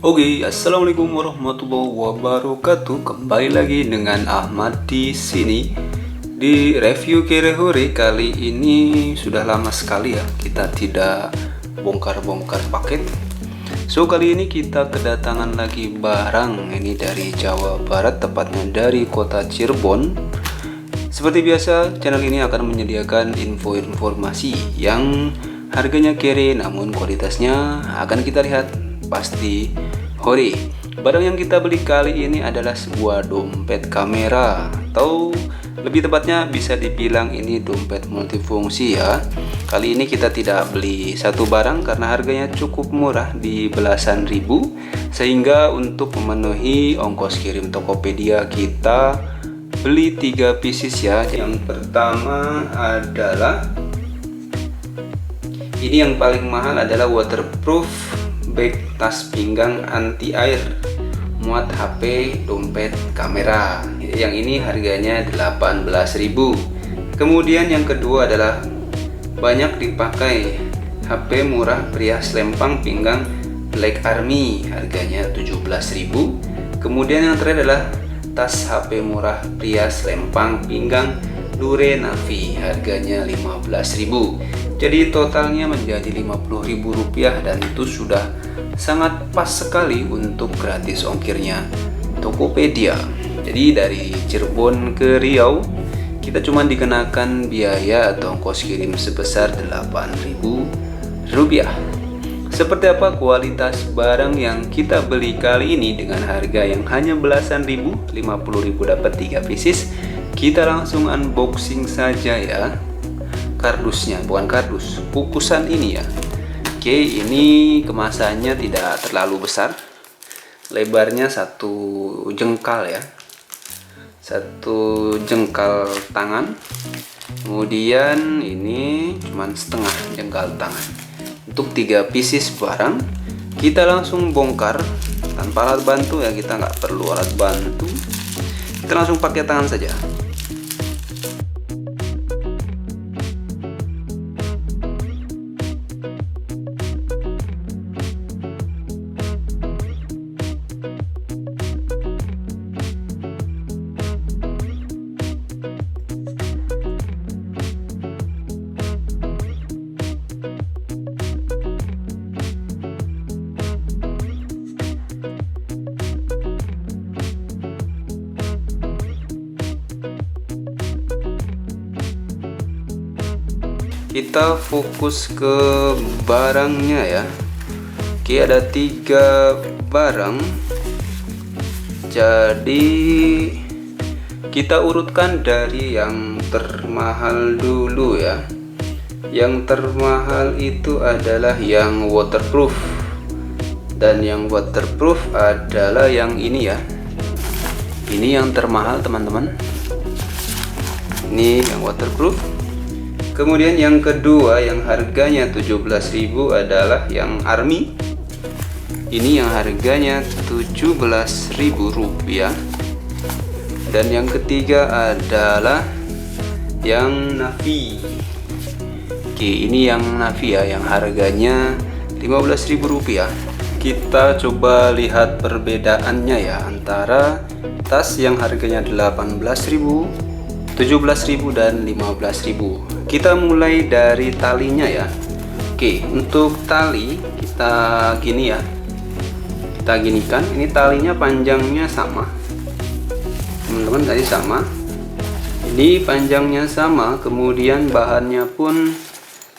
Assalamualaikum warahmatullahi wabarakatuh. Kembali lagi dengan Ahmad di sini. Di review Kerehore kali ini sudah lama sekali ya kita tidak bongkar-bongkar paket. So kali ini kita kedatangan lagi barang ini dari Jawa Barat, tepatnya dari kota Cirebon. Seperti biasa, channel ini akan menyediakan info-informasi yang harganya kere namun kualitasnya akan kita lihat pasti hore. Barang yang kita beli kali ini adalah sebuah dompet kamera, atau lebih tepatnya bisa dibilang ini dompet multifungsi ya. Kali ini kita tidak beli satu barang karena harganya cukup murah di belasan ribu, sehingga untuk memenuhi ongkos kirim Tokopedia kita beli 3 pieces ya. Yang pertama adalah ini, yang paling mahal adalah waterproof bag tas pinggang anti air muat HP dompet kamera. Yang ini harganya 18.000. Kemudian yang kedua adalah banyak dipakai HP murah pria selempang pinggang Black Army, harganya 17.000. Kemudian yang terakhir adalah tas HP murah pria selempang pinggang Lure Navi, harganya 15.000. Jadi totalnya menjadi Rp50.000 dan itu sudah sangat pas sekali untuk gratis ongkirnya Tokopedia. Jadi dari Cirebon ke Riau kita cuma dikenakan biaya atau ongkos kirim sebesar Rp8.000. Seperti apa kualitas barang yang kita beli kali ini dengan harga yang hanya belasan ribu, Rp50.000 dapat 3 pieces. Kita langsung unboxing saja ya. Kardusnya, bukan kardus, kukusan ini ya. Oke, ini kemasannya tidak terlalu besar, lebarnya 1 jengkal ya, 1 jengkal tangan. Kemudian ini cuman setengah jengkal tangan. Untuk 3 pieces barang, kita langsung bongkar tanpa alat bantu ya, kita nggak perlu alat bantu, kita langsung pakai tangan saja. Kita fokus ke barangnya ya. Oke, ada 3 barang, jadi kita urutkan dari yang termahal dulu ya. Yang termahal itu adalah yang waterproof, dan yang waterproof adalah yang ini ya. Ini yang termahal teman-teman, ini yang waterproof. Kemudian yang kedua yang harganya 17.000 adalah yang Army. Ini yang harganya Rp17.000. Dan yang ketiga adalah yang Navi. Oke, ini yang Navi ya, yang harganya Rp15.000. Kita coba lihat perbedaannya ya antara tas yang harganya 18.000, 17.000 dan 15.000. Kita mulai dari talinya ya. Oke, untuk tali kita gini ya, kita ginikan. Ini talinya panjangnya sama teman-teman, tadi sama, ini panjangnya sama. Kemudian bahannya pun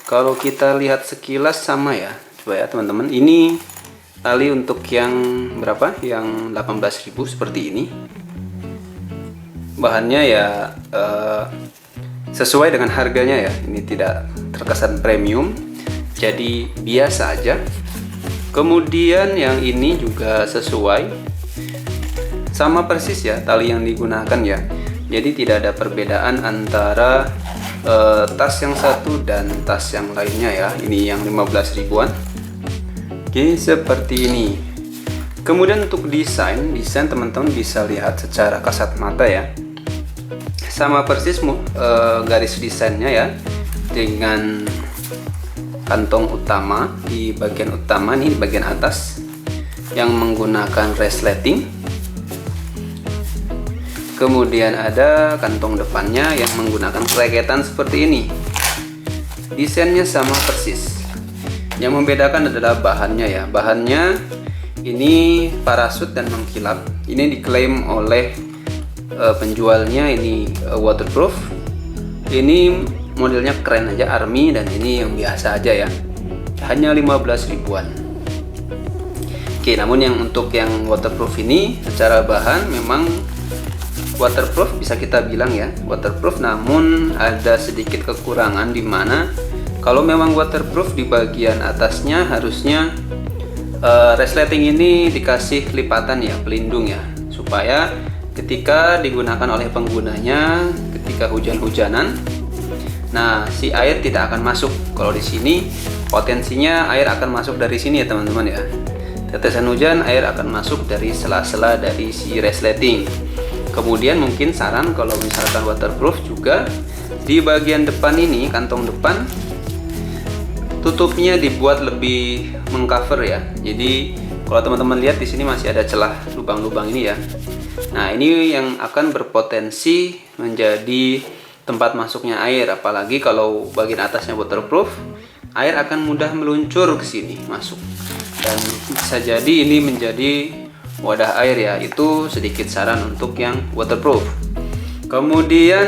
kalau kita lihat sekilas sama ya. Coba ya teman-teman, ini tali untuk yang berapa, yang 18.000 seperti ini. Bahannya ya sesuai dengan harganya ya, ini tidak terkesan premium, jadi biasa aja. Kemudian yang ini juga sesuai, sama persis ya tali yang digunakan ya, jadi tidak ada perbedaan antara tas yang satu dan tas yang lainnya ya. Ini yang 15 ribuan. Oke, seperti ini. Kemudian untuk desain teman-teman bisa lihat secara kasat mata ya, sama persis garis desainnya ya, dengan kantong utama di bagian utama nih, di bagian atas. yang menggunakan resleting. Kemudian ada kantong depannya yang menggunakan kreketan seperti ini. Desainnya sama persis. Yang membedakan adalah bahannya ya. Bahannya ini parasut dan mengkilap. Ini diklaim oleh penjualnya ini waterproof. Ini modelnya keren aja, army, dan ini yang biasa aja ya. Hanya 15 ribuan. Oke, namun yang untuk yang waterproof ini secara bahan memang waterproof, bisa kita bilang ya waterproof, namun ada sedikit kekurangan di mana kalau memang waterproof di bagian atasnya harusnya resleting ini dikasih lipatan ya, pelindung ya, supaya ketika digunakan oleh penggunanya ketika hujan-hujanan, nah si air tidak akan masuk. Kalau di sini potensinya air akan masuk dari sini ya teman-teman ya. Tetesan hujan air akan masuk dari sela-sela dari si resleting. Kemudian mungkin saran kalau misalkan waterproof juga di bagian depan ini, kantong depan, tutupnya dibuat lebih mengcover ya. Jadi kalau teman-teman lihat di sini masih ada celah lubang-lubang ini ya. Nah, ini yang akan berpotensi menjadi tempat masuknya air, apalagi kalau bagian atasnya waterproof, air akan mudah meluncur ke sini masuk. Dan bisa jadi ini menjadi wadah air ya. Itu sedikit saran untuk yang waterproof. Kemudian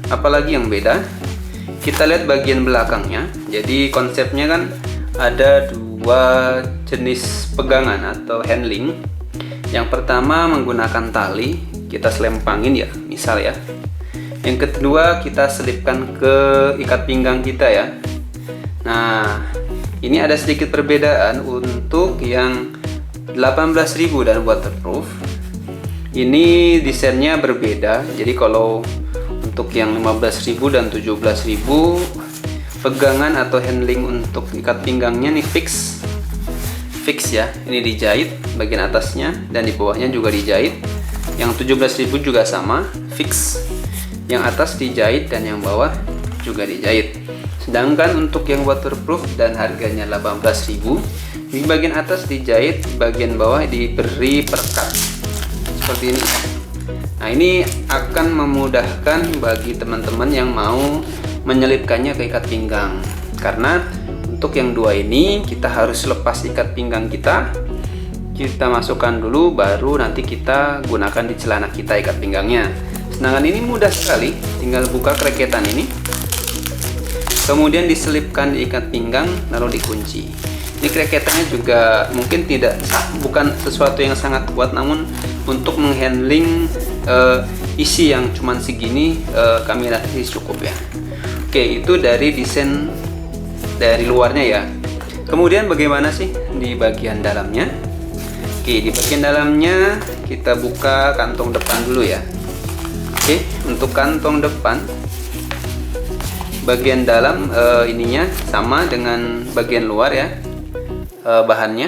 apalagi yang beda? Kita lihat bagian belakangnya. Jadi konsepnya kan ada dua jenis pegangan atau handling. Yang pertama menggunakan tali, kita selempangin ya, misal ya. Yang kedua kita selipkan ke ikat pinggang kita ya. Nah, ini ada sedikit perbedaan untuk yang 18.000 dan waterproof. Ini desainnya berbeda. Jadi kalau untuk yang 15.000 dan 17.000, pegangan atau handling untuk ikat pinggangnya nih fix ya. Ini dijahit bagian atasnya dan di bawahnya juga dijahit. Yang 17.000 juga sama, fix. Yang atas dijahit dan yang bawah juga dijahit. Sedangkan untuk yang waterproof dan harganya 18.000, di bagian atas dijahit, bagian bawah diberi perekat seperti ini. Nah, ini akan memudahkan bagi teman-teman yang mau menyelipkannya ke ikat pinggang. Karena untuk yang dua ini kita harus lepas ikat pinggang kita masukkan dulu, baru nanti kita gunakan di celana kita ikat pinggangnya. Sedangkan ini mudah sekali, tinggal buka kreketan ini, kemudian diselipkan di ikat pinggang lalu dikunci. Ini kreketannya juga mungkin bukan sesuatu yang sangat kuat, namun untuk menghandling isi yang cuman segini kami rasa cukup ya. Oke, itu dari desain dari luarnya ya. Kemudian bagaimana sih di bagian dalamnya? Oke, di bagian dalamnya kita buka kantong depan dulu ya. Oke, untuk kantong depan bagian dalam ininya sama dengan bagian luar ya. Bahannya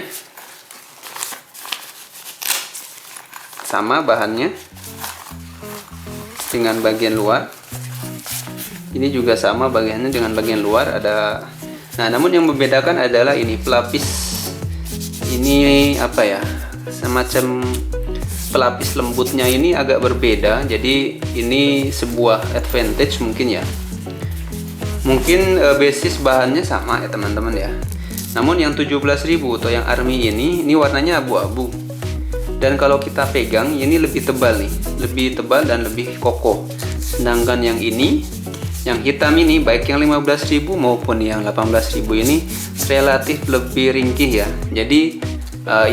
sama, bahannya dengan bagian luar. Ini juga sama bagiannya dengan bagian luar ada. Nah, namun yang membedakan adalah ini pelapis. Ini apa ya? Semacam pelapis lembutnya ini agak berbeda. Jadi ini sebuah advantage mungkin ya. Mungkin basis bahannya sama ya teman-teman ya. Namun yang 17.000 atau yang army ini warnanya abu-abu. Dan kalau kita pegang ini lebih tebal nih, lebih tebal dan lebih kokoh. Sedangkan yang ini, yang hitam ini, baik yang 15.000 maupun yang 18.000 ini relatif lebih ringkih ya. Jadi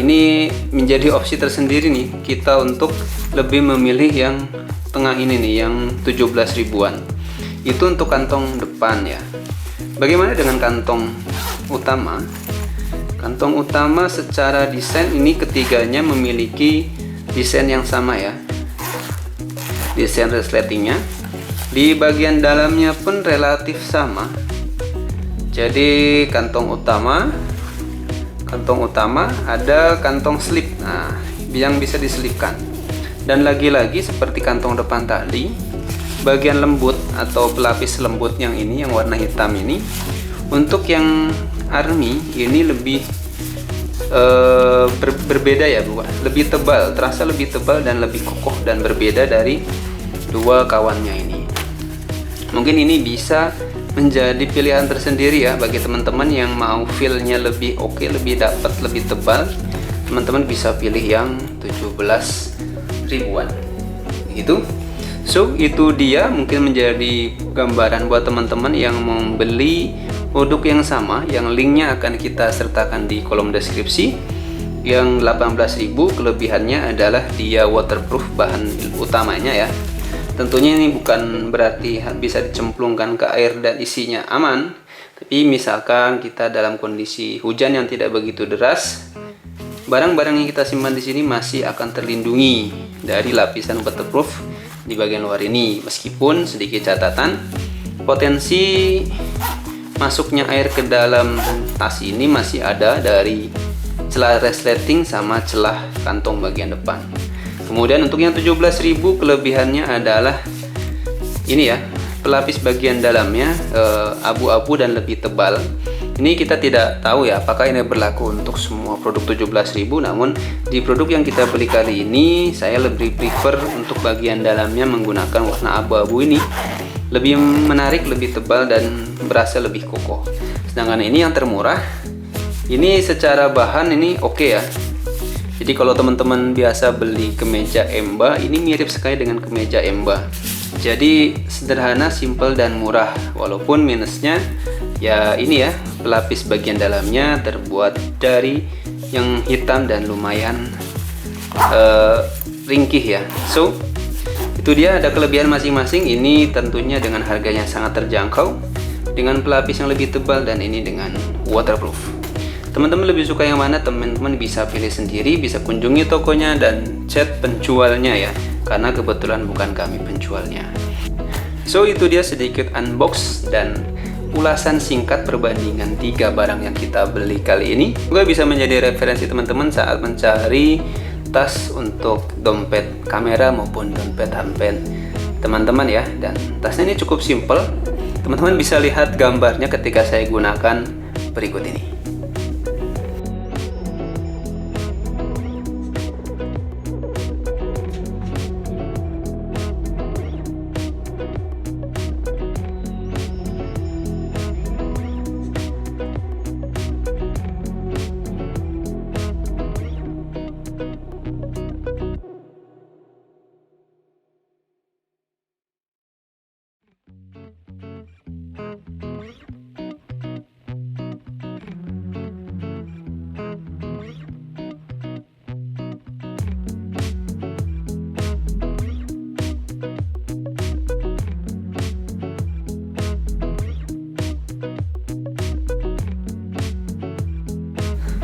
ini menjadi opsi tersendiri nih kita untuk lebih memilih yang tengah ini nih, yang 17 ribuan. Itu untuk kantong depan ya. Bagaimana dengan kantong utama? Kantong utama secara desain ini ketiganya memiliki desain yang sama ya. Desain resletingnya di bagian dalamnya pun relatif sama. Jadi kantong utama ada kantong slip, nah yang bisa diselipkan. Dan lagi-lagi seperti kantong depan tadi, bagian lembut atau pelapis lembut yang ini, yang warna hitam ini, untuk yang army ini lebih berbeda ya Bu, lebih tebal, terasa lebih tebal dan lebih kokoh dan berbeda dari dua kawannya ini. Mungkin ini bisa menjadi pilihan tersendiri ya bagi teman-teman yang mau feel-nya lebih oke, lebih dapat, lebih tebal. Teman-teman bisa pilih yang 17 ribuan gitu. So itu dia mungkin menjadi gambaran buat teman-teman yang membeli produk yang sama, yang linknya akan kita sertakan di kolom deskripsi. Yang 18.000 kelebihannya adalah dia waterproof bahan utamanya ya. Tentunya ini bukan berarti bisa dicemplungkan ke air dan isinya aman, tapi misalkan kita dalam kondisi hujan yang tidak begitu deras, barang-barang yang kita simpan di sini masih akan terlindungi dari lapisan waterproof di bagian luar ini. Meskipun sedikit catatan, potensi masuknya air ke dalam tas ini masih ada dari celah resleting sama celah kantong bagian depan. Kemudian untuk yang 17.000 kelebihannya adalah ini ya, pelapis bagian dalamnya abu-abu dan lebih tebal. Ini kita tidak tahu ya apakah ini berlaku untuk semua produk 17.000, namun di produk yang kita beli kali ini saya lebih prefer untuk bagian dalamnya menggunakan warna abu-abu ini. Lebih menarik, lebih tebal dan berasa lebih kokoh. Sedangkan ini yang termurah, ini secara bahan ini oke ya. Jadi kalau teman-teman biasa beli kemeja Emba, ini mirip sekali dengan kemeja Emba. Jadi sederhana, simple dan murah. Walaupun minusnya ya ini ya, pelapis bagian dalamnya terbuat dari yang hitam dan lumayan ringkih ya. So itu dia, ada kelebihan masing-masing. Ini tentunya dengan harganya sangat terjangkau, dengan pelapis yang lebih tebal, dan ini dengan waterproof. Teman-teman lebih suka yang mana? Teman-teman bisa pilih sendiri, bisa kunjungi tokonya dan chat penjualnya ya, karena kebetulan bukan kami penjualnya. So itu dia sedikit unbox dan ulasan singkat perbandingan 3 barang yang kita beli kali ini. Semoga bisa menjadi referensi teman-teman saat mencari tas untuk dompet kamera maupun dompet handphone teman-teman ya. Dan tasnya ini cukup simple, teman-teman bisa lihat gambarnya ketika saya gunakan berikut ini.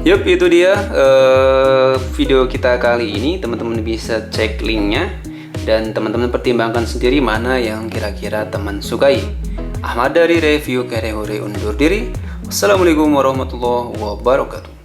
Yup, itu dia video kita kali ini. Teman-teman bisa cek linknya dan teman-teman pertimbangkan sendiri mana yang kira-kira teman sukai. Ahmad dari Review Karehure undur diri. Wassalamualaikum warahmatullahi wabarakatuh.